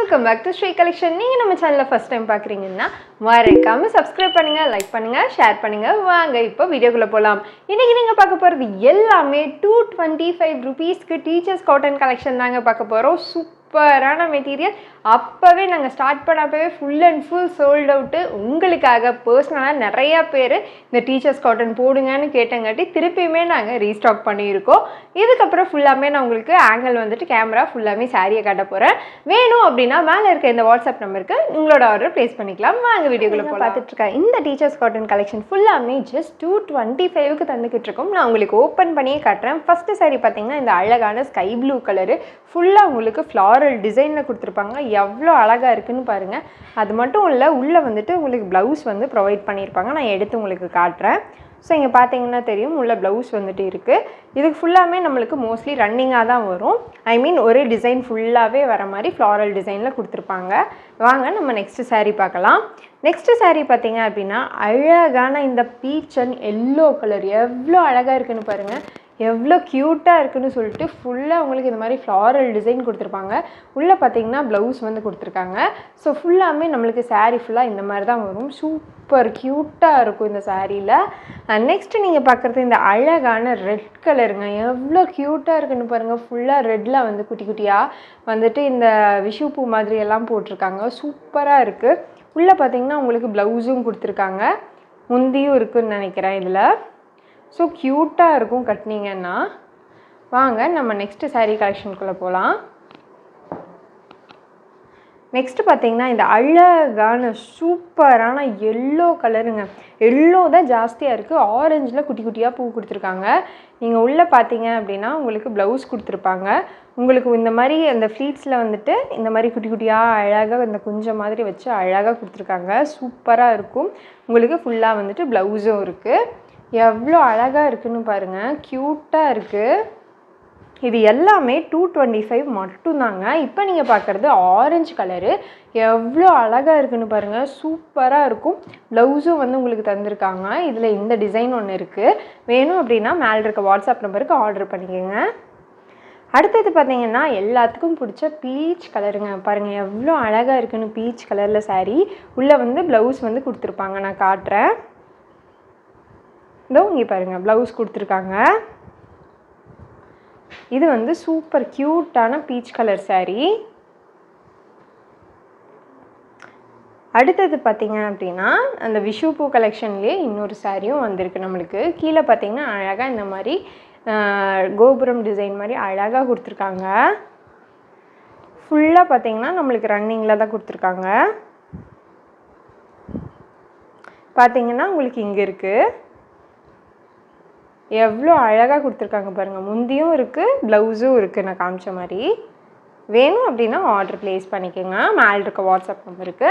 Welcome back to Sri collection. நீங்கள் நம்ம சேனலில் ஃபஸ்ட் டைம் பார்க்குறீங்கன்னா மறக்காமல் சப்ஸ்கிரைப் பண்ணுங்கள், லைக் பண்ணுங்கள், ஷேர் பண்ணுங்கள். வாங்க இப்போ வீடியோக்குள்ளே போகலாம். இன்றைக்கி நீங்கள் பார்க்க போகிறது எல்லாமே 225 rupeesக்கு டீச்சர்ஸ் காட்டன் கலெக்ஷன் தாங்க பார்க்க போகிறோம். சூப்பரான மெட்டீரியல். அப்போவே நாங்கள் ஸ்டார்ட் பண்ணப்பவே full and full sold out. உங்களுக்காக பர்சனலாக நிறையா பேர் இந்த டீச்சர்ஸ் காட்டன் போடுங்கன்னு கேட்டங்காட்டி திருப்பியுமே நாங்கள் ரீஸ்டாக் பண்ணியிருக்கோம். இதுக்கப்புறம் ஃபுல்லாமே நான் உங்களுக்கு ஆங்கிள் வந்துட்டு கேமரா ஃபுல்லாமே சாரியை காட்ட போகிறேன். வேணும் அப்படின்னா மேலே இருக்க இந்த வாட்ஸ்அப் நம்பருக்கு உங்களோட ஆர்டர் ப்ளேஸ் பண்ணிக்கலாம். வாங்க வீடியோக்குள்ளே பார்த்துட்ருக்கேன். இந்த டீச்சர்ஸ் காட்டன் கலெக்ஷன் ஃபுல்லாமே ஜஸ்ட் 225க்கு தந்துக்கிட்டு இருக்கோம். நான் உங்களுக்கு ஓப்பன் பண்ணியே காட்டுறேன். ஃபஸ்ட்டு சாரி பார்த்தீங்கன்னா இந்த அழகான ஸ்கை ப்ளூ கலரு ஃபுல்லாக உங்களுக்கு ஃப்ளாரல் டிசைனில் கொடுத்துருப்பாங்க. எவ்வளோ அழகாக இருக்குன்னு பாருங்கள். அது மட்டும் இல்லை, உள்ளே வந்துட்டு உங்களுக்கு ப்ளவுஸ் வந்து ப்ரொவைட் பண்ணியிருப்பாங்க. நான் எடுத்து உங்களுக்கு காட்டுறேன். ஸோ இங்கே பார்த்தீங்கன்னா தெரியும், உள்ள ப்ளவுஸ் வந்துட்டு இருக்குது. இதுக்கு ஃபுல்லாமே நம்மளுக்கு மோஸ்ட்லி ரன்னிங்காக தான் வரும். ஒரே டிசைன் ஃபுல்லாகவே வர மாதிரி ஃப்ளாரல் டிசைனில் கொடுத்துருப்பாங்க. வாங்க நம்ம நெக்ஸ்ட்டு சாரீ பார்க்கலாம். நெக்ஸ்ட்டு சாரீ பார்த்தீங்க அப்படின்னா அழகான இந்த பீச் அண்ட் எல்லோ கலர் எவ்வளோ அழகாக இருக்குன்னு பாருங்கள். எவ்வளோ க்யூட்டாக இருக்குன்னு சொல்லிட்டு ஃபுல்லாக உங்களுக்கு இந்த மாதிரி ஃப்ளாரல் டிசைன் கொடுத்துருப்பாங்க. உள்ளே பார்த்தீங்கன்னா ப்ளவுஸ் வந்து கொடுத்துருக்காங்க. ஸோ ஃபுல்லாமே நம்மளுக்கு சாரீ ஃபுல்லாக இந்த மாதிரி தான் வரும். சூப்பர் க்யூட்டாக இருக்கும் இந்த சாரியில். நெக்ஸ்ட்டு நீங்கள் பார்க்குறது இந்த அழகான ரெட் கலருங்க. எவ்வளோ க்யூட்டாக இருக்குன்னு பாருங்கள். ஃபுல்லாக ரெட்டில் வந்து குட்டி குட்டியாக வந்துட்டு இந்த விஷு பூ மாதிரி எல்லாம் போட்டிருக்காங்க. சூப்பராக இருக்குது. உள்ளே பார்த்தீங்கன்னா உங்களுக்கு ப்ளவுஸும் கொடுத்துருக்காங்க, முந்தியும் இருக்குதுன்னு நினைக்கிறேன் இதில். ஸோ க்யூட்டாக இருக்கும் கட்டினீங்கன்னா. வாங்க நம்ம நெக்ஸ்ட்டு சாரீ கலெக்ஷனுக்குள்ளே போகலாம். நெக்ஸ்ட்டு பார்த்தீங்கன்னா இந்த அழகான சூப்பரான எல்லோ கலருங்க. எல்லோ தான் ஜாஸ்தியாக இருக்குது. ஆரஞ்சில் குட்டி குட்டியாக பூ கொடுத்துருக்காங்க. நீங்கள் உள்ளே பார்த்தீங்க அப்படின்னா உங்களுக்கு ப்ளவுஸ் கொடுத்துருப்பாங்க. உங்களுக்கு இந்த மாதிரி அந்த ஃப்ளீட்ஸில் வந்துட்டு இந்த மாதிரி குட்டி குட்டியாக அழகாக இந்த குஞ்சம் மாதிரி வச்சு அழகாக கொடுத்துருக்காங்க. சூப்பராக இருக்கும். உங்களுக்கு ஃபுல்லாக வந்துட்டு ப்ளவுஸும் இருக்குது. எவ்வளோ அழகாக இருக்குன்னு பாருங்கள். க்யூட்டாக இருக்குது. இது எல்லாமே 225 மட்டும்தாங்க. இப்போ நீங்கள் பார்க்குறது ஆரஞ்சு கலரு. எவ்வளோ அழகாக இருக்குன்னு பாருங்கள். சூப்பராக இருக்கும். ப்ளவுஸும் வந்து உங்களுக்கு தந்திருக்காங்க. இதில் இந்த டிசைன் ஒன்று இருக்குது. வேணும் அப்படின்னா மேலே இருக்க வாட்ஸ்அப் நம்பருக்கு ஆர்டர் பண்ணிக்கோங்க. அடுத்தது பார்த்தீங்கன்னா எல்லாத்துக்கும் பிடிச்ச பீச் கலருங்க. பாருங்கள் எவ்வளோ அழகாக இருக்குன்னு. பீச் கலரில் சாரீ. உள்ளே வந்து ப்ளவுஸ் வந்து கொடுத்துருப்பாங்க. நான் காட்டுறேன். இதோ இங்கே பாருங்கள், ப்ளவுஸ் கொடுத்துருக்காங்க. இது வந்து சூப்பர் க்யூட்டான பீச் கலர் சாரீ. அடுத்தது பார்த்தீங்க அப்படின்னா அந்த விஷு பூ கலெக்ஷன்லேயே இன்னொரு சாரியும் வந்திருக்கு நம்மளுக்கு. கீழே பார்த்தீங்கன்னா அழகாக இந்த மாதிரி கோபுரம் டிசைன் மாதிரி அழகாக கொடுத்துருக்காங்க. ஃபுல்லாக பார்த்தீங்கன்னா நம்மளுக்கு ரன்னிங்கில் தான் கொடுத்துருக்காங்க. பார்த்தீங்கன்னா உங்களுக்கு இங்கே இருக்குது. எவ்வளோ அழகாக கொடுத்துருக்காங்க பாருங்கள். முந்தியும் இருக்குது, ப்ளவுஸும் இருக்குது நான் காமிச்ச மாதிரி. வேணும் அப்படின்னா ஆர்டர் ப்ளேஸ் பண்ணிக்கோங்க. மேலே இருக்க வாட்ஸ்அப் நம்பருக்கு.